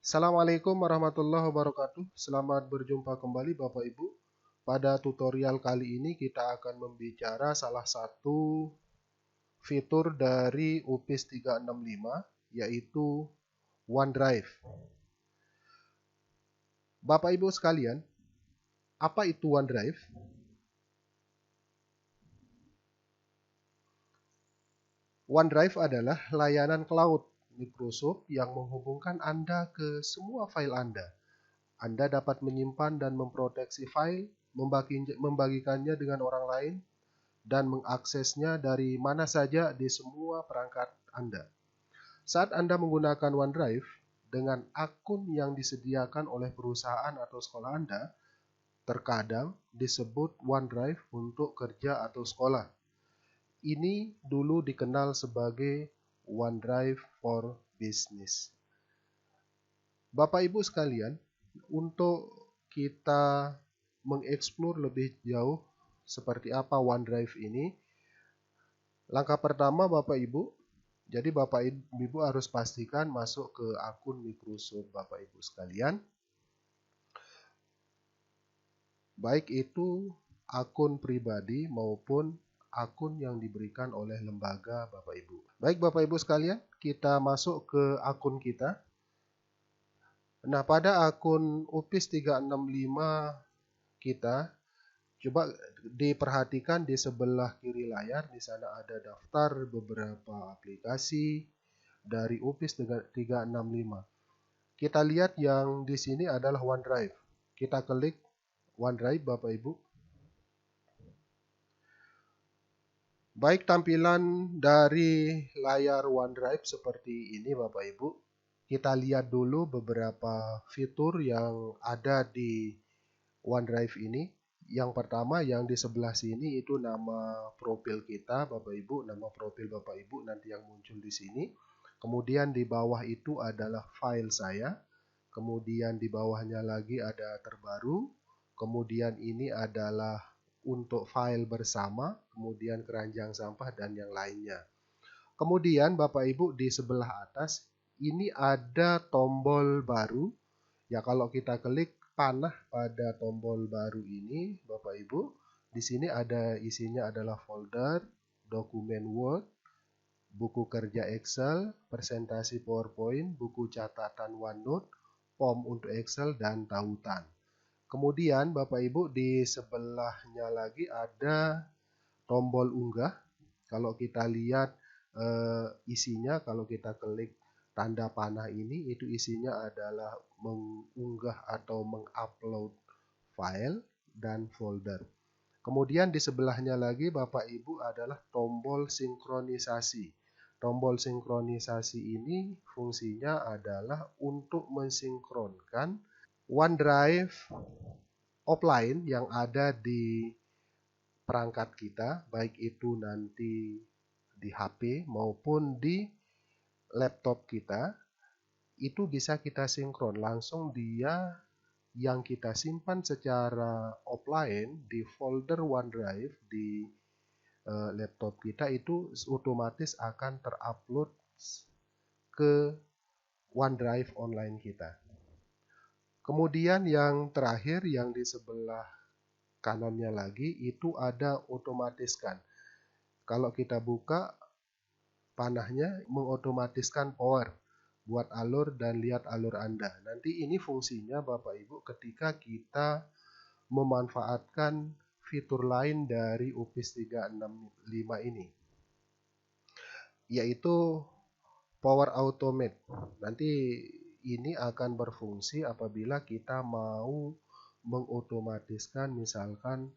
Assalamualaikum warahmatullahi wabarakatuh. Selamat berjumpa kembali Bapak Ibu. Pada tutorial kali ini kita akan membicara salah satu fitur dari UPIS 365 yaitu OneDrive. Bapak Ibu sekalian, apa itu OneDrive? OneDrive adalah layanan cloud Microsoft yang menghubungkan Anda ke semua file Anda. Anda dapat menyimpan dan memproteksi file, membagikannya dengan orang lain, dan mengaksesnya dari mana saja di semua perangkat Anda. Saat Anda menggunakan OneDrive dengan akun yang disediakan oleh perusahaan atau sekolah Anda, terkadang disebut OneDrive untuk kerja atau sekolah. Ini dulu dikenal sebagai OneDrive for Business. Bapak Ibu sekalian, untuk kita mengeksplor lebih jauh seperti apa OneDrive ini, langkah pertama Bapak Ibu, jadi Bapak Ibu harus pastikan masuk ke akun Microsoft Bapak Ibu sekalian. Baik itu akun pribadi maupun akun yang diberikan oleh lembaga Bapak Ibu. Baik Bapak Ibu sekalian, kita masuk ke akun kita. Nah, pada akun UPIS 365 kita, coba diperhatikan di sebelah kiri layar, di sana ada daftar beberapa aplikasi dari UPIS 365. Kita lihat yang di sini adalah OneDrive. Kita klik OneDrive Bapak Ibu. Baik tampilan dari layar OneDrive seperti ini Bapak Ibu. Kita lihat dulu beberapa fitur yang ada di OneDrive ini. Yang pertama yang di sebelah sini itu nama profil kita Bapak Ibu, nama profil Bapak Ibu nanti yang muncul di sini. Kemudian di bawah itu adalah file saya. Kemudian di bawahnya lagi ada terbaru. Kemudian ini adalah untuk file bersama, kemudian keranjang sampah dan yang lainnya. Kemudian Bapak Ibu di sebelah atas ini ada tombol baru. Ya kalau kita klik panah pada tombol baru ini Bapak Ibu, di sini ada isinya adalah folder, dokumen Word, buku kerja Excel, presentasi PowerPoint, buku catatan OneNote, form untuk Excel dan tautan. Kemudian Bapak Ibu di sebelahnya lagi ada tombol unggah. Kalau kita lihat isinya, kalau kita klik tanda panah ini, itu isinya adalah mengunggah atau mengupload file dan folder. Kemudian di sebelahnya lagi Bapak Ibu adalah tombol sinkronisasi. Tombol sinkronisasi ini fungsinya adalah untuk mensinkronkan OneDrive offline yang ada di perangkat kita, baik itu nanti di HP maupun di laptop kita, itu bisa kita sinkron. Langsung dia yang kita simpan secara offline di folder OneDrive di laptop kita itu otomatis akan terupload ke OneDrive online kita. Kemudian yang terakhir yang di sebelah kanannya lagi itu ada otomatiskan. Kalau kita buka panahnya mengotomatiskan power buat alur dan lihat alur Anda. Nanti ini fungsinya Bapak Ibu ketika kita memanfaatkan fitur lain dari UPIS 365 ini, yaitu Power Automate. Nanti ini akan berfungsi apabila kita mau mengotomatiskan misalkan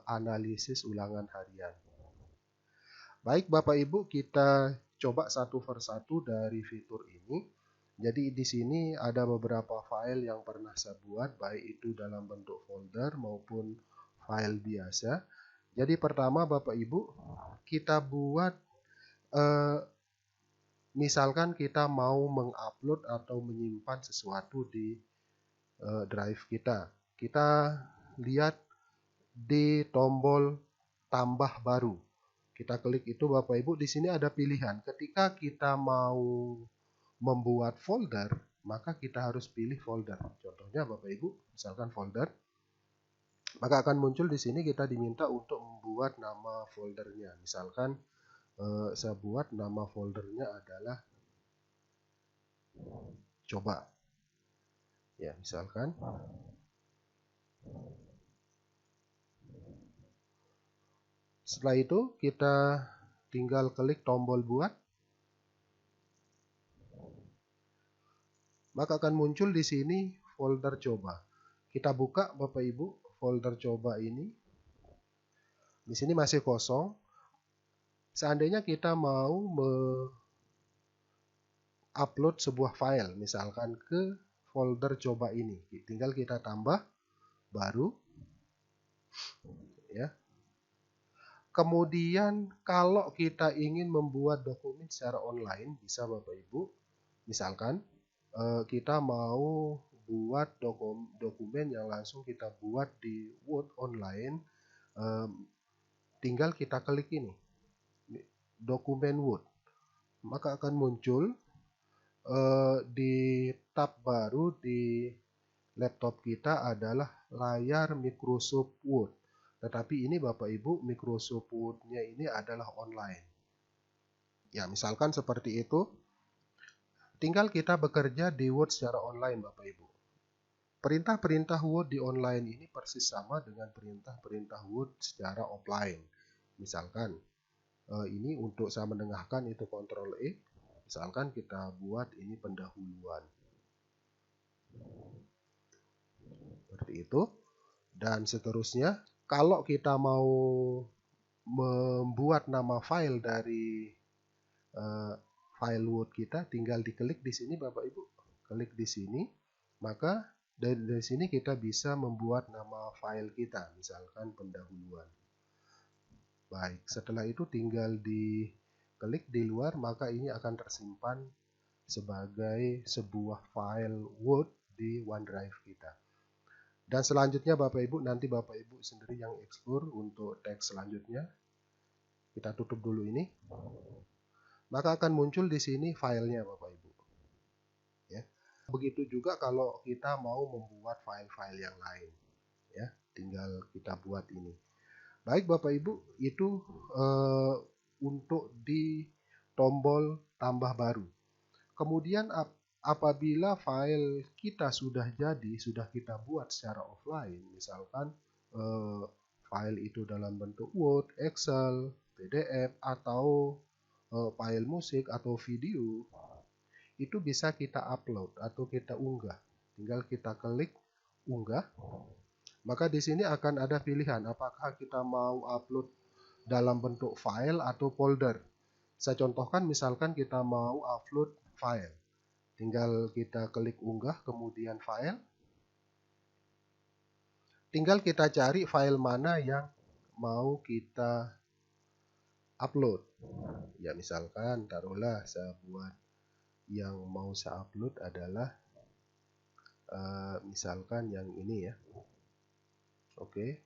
analisis ulangan harian. Baik Bapak Ibu, kita coba satu persatu dari fitur ini. Jadi di sini ada beberapa file yang pernah saya buat, baik itu dalam bentuk folder maupun file biasa. Jadi pertama Bapak Ibu, kita buat misalkan kita mau mengupload atau menyimpan sesuatu di drive kita. Kita lihat di tombol tambah baru. Kita klik itu Bapak Ibu, di sini ada pilihan. Ketika kita mau membuat folder, maka kita harus pilih folder. Contohnya Bapak Ibu, misalkan folder, maka akan muncul di sini kita diminta untuk membuat nama foldernya. Misalkan saya buat nama foldernya adalah coba. Ya, misalkan. Setelah itu kita tinggal klik tombol buat. Maka akan muncul di sini folder coba. Kita buka Bapak Ibu folder coba ini. Di sini masih kosong. Seandainya kita mau upload sebuah file misalkan ke folder coba ini, tinggal kita tambah baru ya. Kemudian kalau kita ingin membuat dokumen secara online bisa Bapak Ibu, misalkan kita mau buat dokumen yang langsung kita buat di Word online, tinggal kita klik ini dokumen Word, maka akan muncul di tab baru di laptop kita adalah layar Microsoft Word. Tetapi ini Bapak Ibu, Microsoft Word-nya ini adalah online. Ya, misalkan seperti itu. Tinggal kita bekerja di Word secara online Bapak Ibu. Perintah-perintah Word di online ini persis sama dengan perintah-perintah Word secara offline. Misalkan ini untuk saya menengahkan itu Ctrl E. Misalkan kita buat ini pendahuluan. Seperti itu. Dan seterusnya, kalau kita mau membuat nama file dari file Word kita, tinggal diklik di sini Bapak Ibu. Klik di sini, maka dari sini kita bisa membuat nama file kita, misalkan pendahuluan. Baik, setelah itu tinggal diklik di luar, maka ini akan tersimpan sebagai sebuah file Word di OneDrive kita. Dan selanjutnya Bapak Ibu, nanti Bapak Ibu sendiri yang explore untuk teks selanjutnya. Kita tutup dulu ini. Maka akan muncul di sini filenya Bapak Ibu. Ya. Begitu juga kalau kita mau membuat file-file yang lain. Ya, tinggal kita buat ini. Baik Bapak Ibu, itu untuk di tombol tambah baru. Kemudian apabila file kita sudah jadi, sudah kita buat secara offline, misalkan file itu dalam bentuk Word, Excel, PDF, atau file musik atau video, itu bisa kita upload atau kita unggah. Tinggal kita klik unggah. Maka di sini akan ada pilihan apakah kita mau upload dalam bentuk file atau folder. Saya contohkan misalkan kita mau upload file. Tinggal kita klik unggah, kemudian file. Tinggal kita cari file mana yang mau kita upload. Ya misalkan taruhlah saya buat yang mau saya upload adalah misalkan yang ini ya. Oke.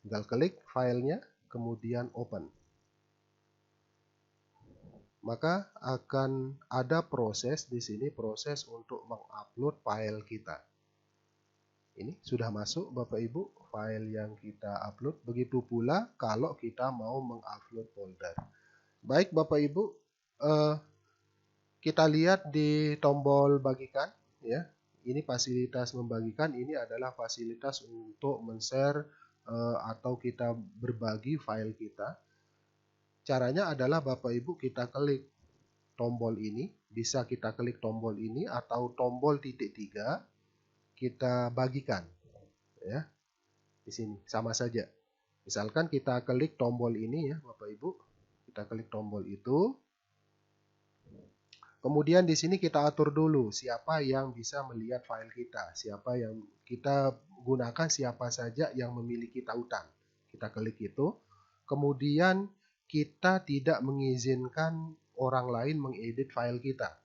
Tinggal klik filenya, kemudian open. Maka akan ada proses di sini, proses untuk mengupload file kita. Ini sudah masuk Bapak Ibu file yang kita upload. Begitu pula kalau kita mau mengupload folder. Baik Bapak Ibu, kita lihat di tombol bagikan ya. Ini fasilitas membagikan, ini adalah fasilitas untuk men-share atau kita berbagi file kita. Caranya adalah Bapak Ibu kita klik tombol ini, bisa kita klik tombol ini atau tombol titik 3, kita bagikan ya. Di sini sama saja. Misalkan kita klik tombol ini ya Bapak Ibu, kita klik tombol itu. Kemudian di sini kita atur dulu siapa yang bisa melihat file kita, siapa yang kita gunakan, siapa saja yang memiliki tautan. Kita klik itu. Kemudian kita tidak mengizinkan orang lain mengedit file kita.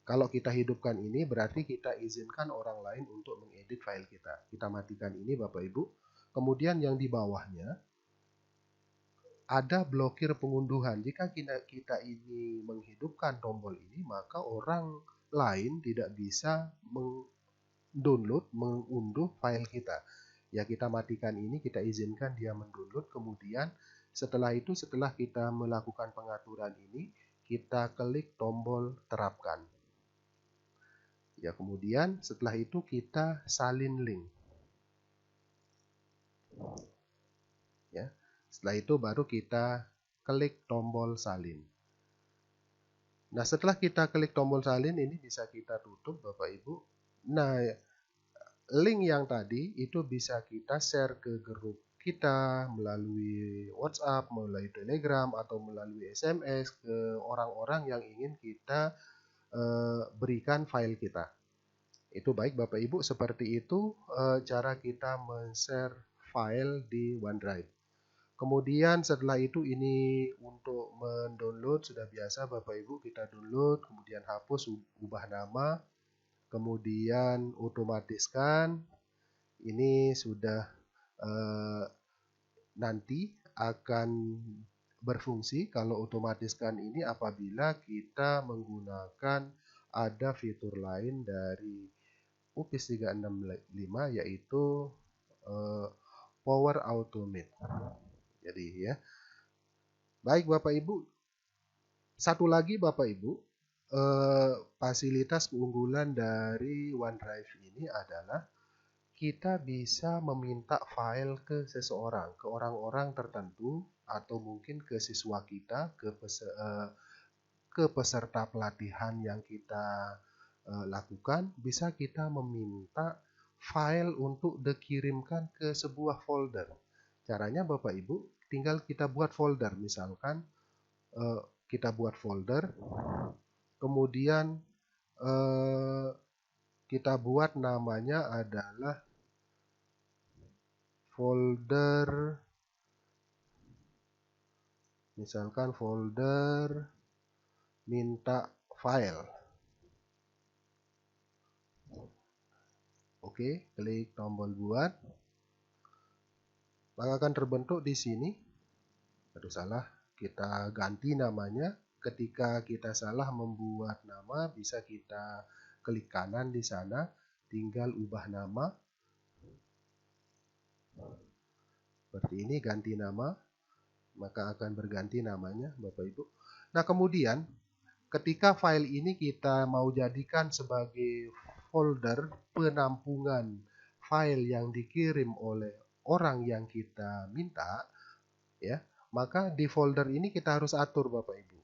Kalau kita hidupkan ini berarti kita izinkan orang lain untuk mengedit file kita. Kita matikan ini Bapak Ibu. Kemudian yang di bawahnya ada blokir pengunduhan. Jika kita ini menghidupkan tombol ini, maka orang lain tidak bisa mendownload, mengunduh file kita. Ya, kita matikan ini, kita izinkan dia mendownload, kemudian setelah itu, setelah kita melakukan pengaturan ini, kita klik tombol terapkan. Ya, kemudian setelah itu kita salin link. Ya, setelah itu baru kita klik tombol salin. Nah, setelah kita klik tombol salin ini bisa kita tutup, Bapak Ibu. Nah, link yang tadi itu bisa kita share ke grup kita melalui WhatsApp, melalui Telegram, atau melalui SMS ke orang-orang yang ingin kita berikan file kita. Itu baik Bapak Ibu, seperti itu cara kita men-share file di OneDrive. Kemudian setelah itu ini untuk mendownload sudah biasa Bapak Ibu, kita download, kemudian hapus, ubah nama, kemudian otomatiskan. Ini sudah nanti akan berfungsi kalau otomatiskan ini apabila kita menggunakan ada fitur lain dari Office 365 yaitu Power Automate. Jadi ya. Baik Bapak Ibu, satu lagi Bapak Ibu, fasilitas keunggulan dari OneDrive ini adalah kita bisa meminta file ke seseorang, ke orang-orang tertentu, atau mungkin ke siswa kita, ke peserta pelatihan yang kita lakukan, bisa kita meminta file untuk dikirimkan ke sebuah folder. Caranya Bapak Ibu, tinggal kita buat folder, misalkan kita buat folder, kemudian kita buat namanya adalah folder, misalkan folder minta file. Oke, klik tombol buat. Maka akan terbentuk di sini. Aduh salah, kita ganti namanya. Ketika kita salah membuat nama, bisa kita klik kanan di sana, tinggal ubah nama. Seperti ini, ganti nama, maka akan berganti namanya, Bapak Ibu. Nah, kemudian ketika file ini kita mau jadikan sebagai folder penampungan file yang dikirim oleh orang yang kita minta, ya, maka di folder ini kita harus atur Bapak Ibu.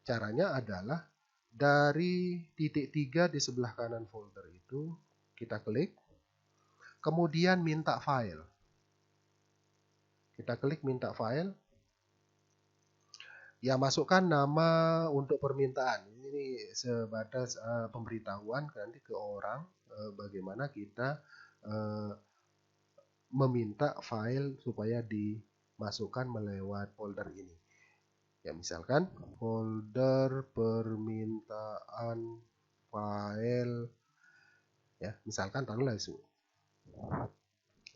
Caranya adalah dari titik 3 di sebelah kanan folder itu kita klik, kemudian minta file. Kita klik minta file. Ya, masukkan nama untuk permintaan. Ini sebatas pemberitahuan nanti ke orang bagaimana kita meminta file supaya dimasukkan melewat folder ini. Ya, misalkan folder permintaan file, ya, misalkan taruhlah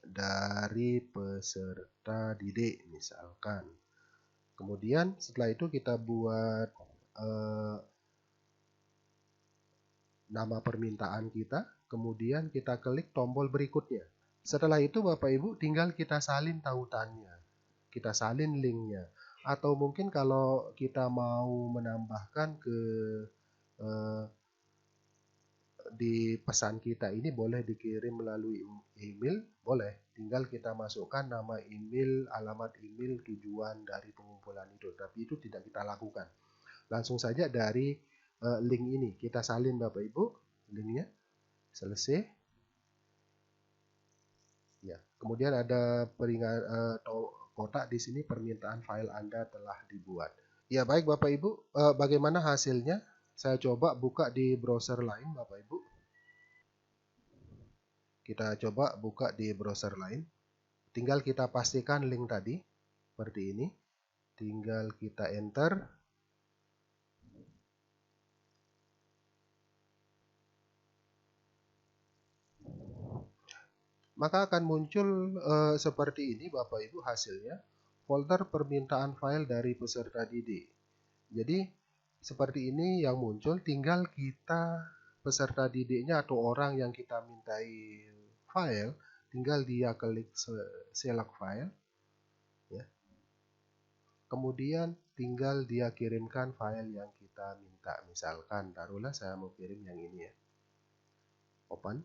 dari peserta didik misalkan. Kemudian setelah itu kita buat nama permintaan kita, kemudian kita klik tombol berikutnya. Setelah itu Bapak Ibu tinggal kita salin tautannya, kita salin linknya, atau mungkin kalau kita mau menambahkan ke di pesan kita ini boleh dikirim melalui email, boleh, tinggal kita masukkan nama email, alamat email, tujuan dari pengumpulan itu, tapi itu tidak kita lakukan. Langsung saja dari link ini kita salin Bapak Ibu, linknya selesai. Ya, kemudian ada kotak di sini, permintaan file Anda telah dibuat. Ya, baik Bapak Ibu, bagaimana hasilnya? Saya coba buka di browser lain Bapak Ibu. Kita coba buka di browser lain. Tinggal kita pastikan link tadi seperti ini. Tinggal kita enter. Maka akan muncul seperti ini Bapak Ibu hasilnya, folder permintaan file dari peserta didik. Jadi Seperti ini yang muncul, tinggal kita peserta didiknya atau orang yang kita mintai file, tinggal dia klik select file, ya. Kemudian tinggal dia kirimkan file yang kita minta. Misalkan, taruhlah saya mau kirim yang ini ya. Open.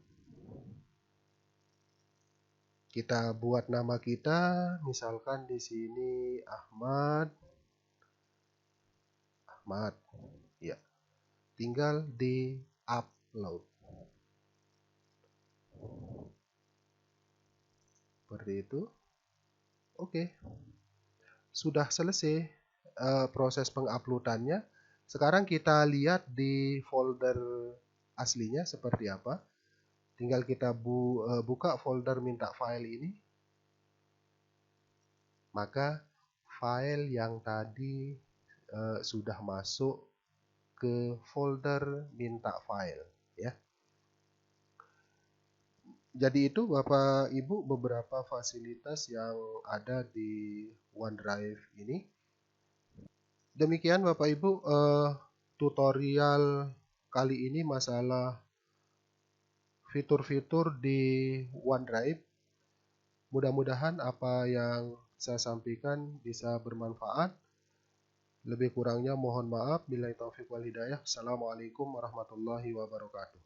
Kita buat nama kita, misalkan di sini Ahmad, ya. Tinggal di upload. Seperti itu. Oke. Sudah selesai proses penguploadannya. Sekarang kita lihat di folder aslinya seperti apa. Tinggal kita buka folder minta file ini. Maka file yang tadi sudah masuk ke folder minta file, ya. Jadi itu Bapak Ibu beberapa fasilitas yang ada di OneDrive ini. Demikian Bapak Ibu tutorial kali ini masalah fitur-fitur di OneDrive. Mudah-mudahan apa yang saya sampaikan bisa bermanfaat. Lebih kurangnya mohon maaf. Billahi taufiq wal hidayah. Assalamualaikum warahmatullahi wabarakatuh.